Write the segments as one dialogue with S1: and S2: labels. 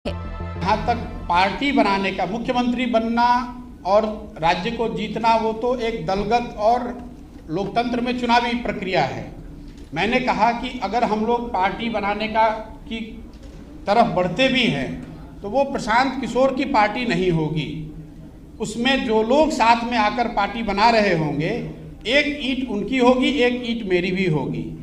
S1: यहाँ तक पार्टी बनाने का, मुख्यमंत्री बनना और राज्य को जीतना, वो तो एक दलगत और लोकतंत्र में चुनावी प्रक्रिया है। मैंने कहा कि अगर हम लोग पार्टी बनाने की तरफ बढ़ते भी हैं तो वो प्रशांत किशोर की पार्टी नहीं होगी। उसमें जो लोग साथ में आकर पार्टी बना रहे होंगे, एक ईंट उनकी होगी, एक ईंट मेरी भी होगी।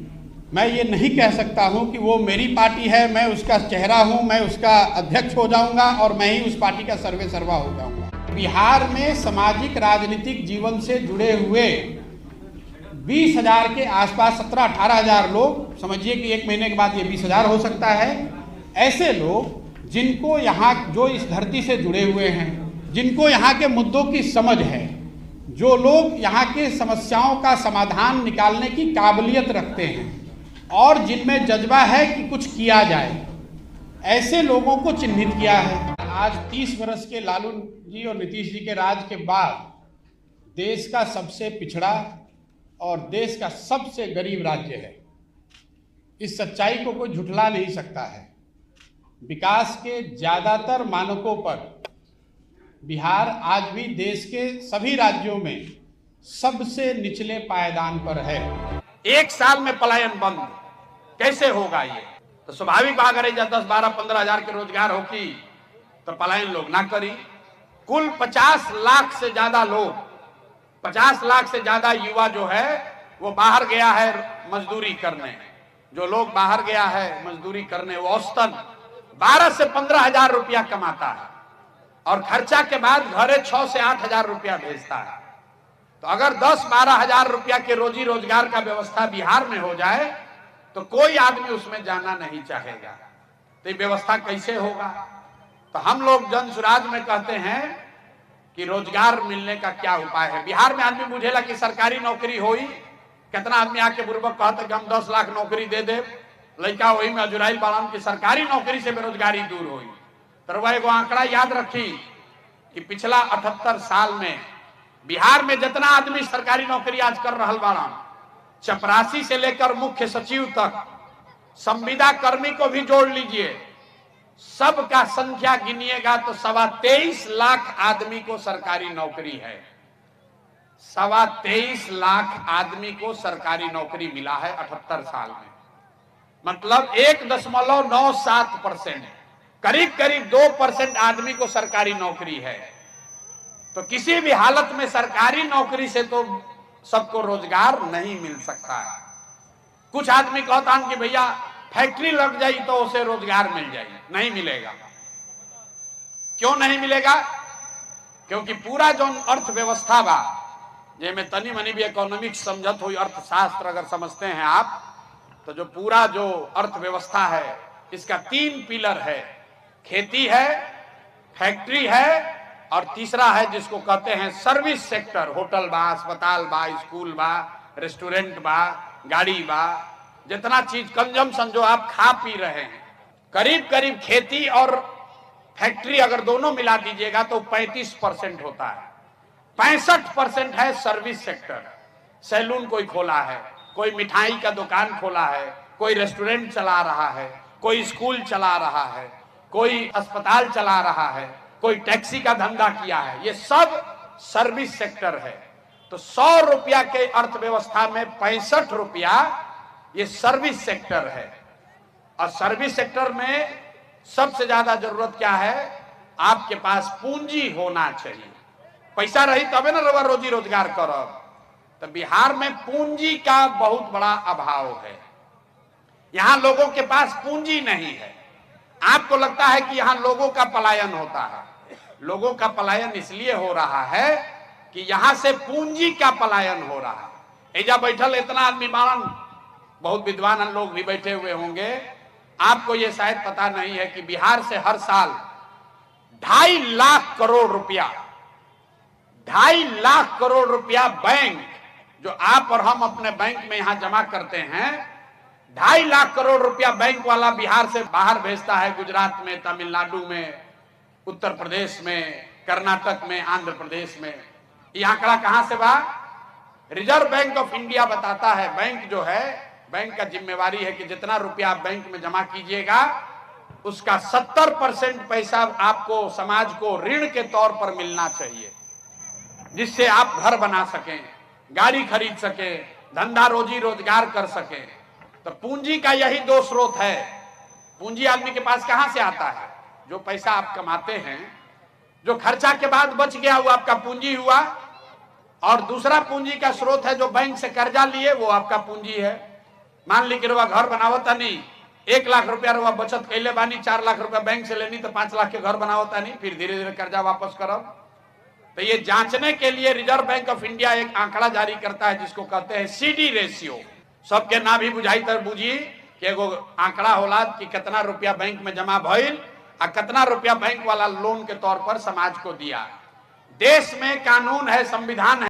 S1: मैं ये नहीं कह सकता हूं कि वो मेरी पार्टी है, मैं उसका चेहरा हूं, मैं उसका अध्यक्ष हो जाऊंगा और मैं ही उस पार्टी का सर्वे सर्वा हो जाऊंगा। बिहार में सामाजिक राजनीतिक जीवन से जुड़े हुए 20,000 के आसपास 17-18,000 लोग, समझिए कि एक महीने के बाद ये 20,000 हो सकता है। ऐसे लोग जिनको यहाँ, जो इस धरती से जुड़े हुए हैं, जिनको यहाँ के मुद्दों की समझ है, जो लोग यहाँ के समस्याओं का समाधान निकालने की काबिलियत रखते हैं और जिनमें जज्बा है कि कुछ किया जाए, ऐसे लोगों को चिन्हित किया है। आज 30 वर्ष के लालू जी और नीतीश जी के राज के बाद देश का सबसे पिछड़ा और देश का सबसे गरीब राज्य है। इस सच्चाई को कोई झुठला नहीं सकता है। विकास के ज्यादातर मानकों पर बिहार आज भी देश के सभी राज्यों में सबसे निचले पायदान पर है।
S2: एक साल में पलायन बंद कैसे होगा? ये तो स्वाभाविक बात है। जब 10-12-15 हजार के रोजगार होगी तो पलायन लोग ना करी। कुल 50 लाख से ज्यादा लोग, 50 लाख से ज्यादा युवा जो है वो बाहर गया है मजदूरी करने। जो लोग बाहर गया है मजदूरी करने, वो औसतन 12 से 15 हजार रुपया कमाता है और खर्चा के बाद घरे 6 से 8 हजार रुपया भेजता है। तो अगर 10-12 हजार रुपया के रोजी रोजगार का व्यवस्था बिहार में हो जाए तो कोई आदमी उसमें जाना नहीं चाहेगा। तो ये व्यवस्था कैसे होगा? तो हम लोग जन सुराज में कहते हैं कि रोजगार मिलने का क्या उपाय है। बिहार में आदमी बुझेला कि सरकारी नौकरी होई। कितना आदमी आके बुर्बक कहता कि हम 10 लाख नौकरी दे दे, लड़का वही में अजुराइल बालान की सरकारी नौकरी से बेरोजगारी दूर हुई। तो वह एगो आंकड़ा याद रखी कि पिछला 78 साल में बिहार में जितना आदमी सरकारी नौकरी आज कर रहा बाड़ा, चपरासी से लेकर मुख्य सचिव तक, संविदा कर्मी को भी जोड़ लीजिए, सबका संख्या गिनिएगा तो 23.25 लाख आदमी को सरकारी नौकरी है। 23.25 लाख आदमी को सरकारी नौकरी मिला है 78 साल में। मतलब 1.97%, करीब करीब 2% आदमी को सरकारी नौकरी है। तो किसी भी हालत में सरकारी नौकरी से तो सबको रोजगार नहीं मिल सकता है। कुछ आदमी कहता है कि भैया फैक्ट्री लग जाए तो उसे रोजगार मिल जाए, नहीं मिलेगा। क्यों नहीं मिलेगा? क्योंकि पूरा जो अर्थव्यवस्था बा, जिसमें तनी मनी भी इकोनॉमिक्स समझत हुई, अर्थशास्त्र अगर समझते हैं आप, तो जो पूरा जो अर्थव्यवस्था है इसका 3 पिलर है। खेती है, फैक्ट्री है और तीसरा है जिसको कहते हैं सर्विस सेक्टर। होटल बा, अस्पताल बा, स्कूल बा, रेस्टोरेंट बा, गाड़ी बा, जितना चीज कंजम्पशन जो आप खा पी रहे हैं, करीब करीब खेती और फैक्ट्री अगर दोनों मिला दीजिएगा तो 35% होता है। 65% है सर्विस सेक्टर। सैलून कोई खोला है, कोई मिठाई का दुकान खोला है, कोई रेस्टोरेंट चला रहा है, कोई स्कूल चला रहा है, कोई अस्पताल चला रहा है, कोई टैक्सी का धंधा किया है। ये सब सर्विस सेक्टर है। तो 100 रुपया के अर्थव्यवस्था में 65 रुपया ये सर्विस सेक्टर है। और सर्विस सेक्टर में सबसे ज्यादा जरूरत क्या है? आपके पास पूंजी होना चाहिए। पैसा रही तबे ना रवा रोजी रोजगार करब। तो बिहार में पूंजी का बहुत बड़ा अभाव है। यहां लोगों के पास पूंजी नहीं है। आपको लगता है कि यहां लोगों का पलायन होता है। लोगों का पलायन इसलिए हो रहा है कि यहां से पूंजी का पलायन हो रहा है। एजा बैठल इतना आदमी बारन, बहुत विद्वान लोग भी बैठे हुए होंगे। आपको यह शायद पता नहीं है कि बिहार से हर साल 2.5 लाख करोड़ रुपया, 2.5 लाख करोड़ रुपया बैंक, जो आप और हम अपने बैंक में यहां जमा करते हैं, 2.5 लाख करोड़ रुपया बैंक वाला बिहार से बाहर भेजता है। गुजरात में, तमिलनाडु में, उत्तर प्रदेश में, कर्नाटक में, आंध्र प्रदेश में। ये आंकड़ा कहां से बा? रिजर्व बैंक ऑफ इंडिया बताता है। बैंक जो है, बैंक का जिम्मेवारी है कि जितना रुपया आप बैंक में जमा कीजिएगा उसका 70% पैसा आपको समाज को ऋण के तौर पर मिलना चाहिए, जिससे आप घर बना सकें, गाड़ी खरीद सकें, धंधा रोजी रोजगार कर सकें। तो पूंजी का यही दो स्रोत है। पूंजी आदमी के पास कहां से आता है? जो पैसा आप कमाते हैं, जो खर्चा के बाद बच गया वो आपका पूंजी हुआ, और दूसरा पूंजी का स्रोत है जो बैंक से कर्जा लिए, वो आपका पूंजी है। मान ली कि रुआ घर बनावता नहीं, 1 लाख रुपया रुआ बचत कैले बानी, 4 लाख रुपया बैंक से लेनी तो 5 लाख के घर बनावता नहीं, फिर धीरे धीरे कर्जा वापस करब। तो ये जांचने के लिए रिजर्व बैंक ऑफ इंडिया एक आंकड़ा जारी करता है जिसको कहते हैं सीडी रेशियो। सबके ना भी बुझाई तर बुझी कि एगो आंकड़ा होला कि कितना रुपया बैंक में जमा भइल और कितना रुपया बैंक वाला लोन के तौर पर समाज को दिया। देश में कानून है, संविधान है।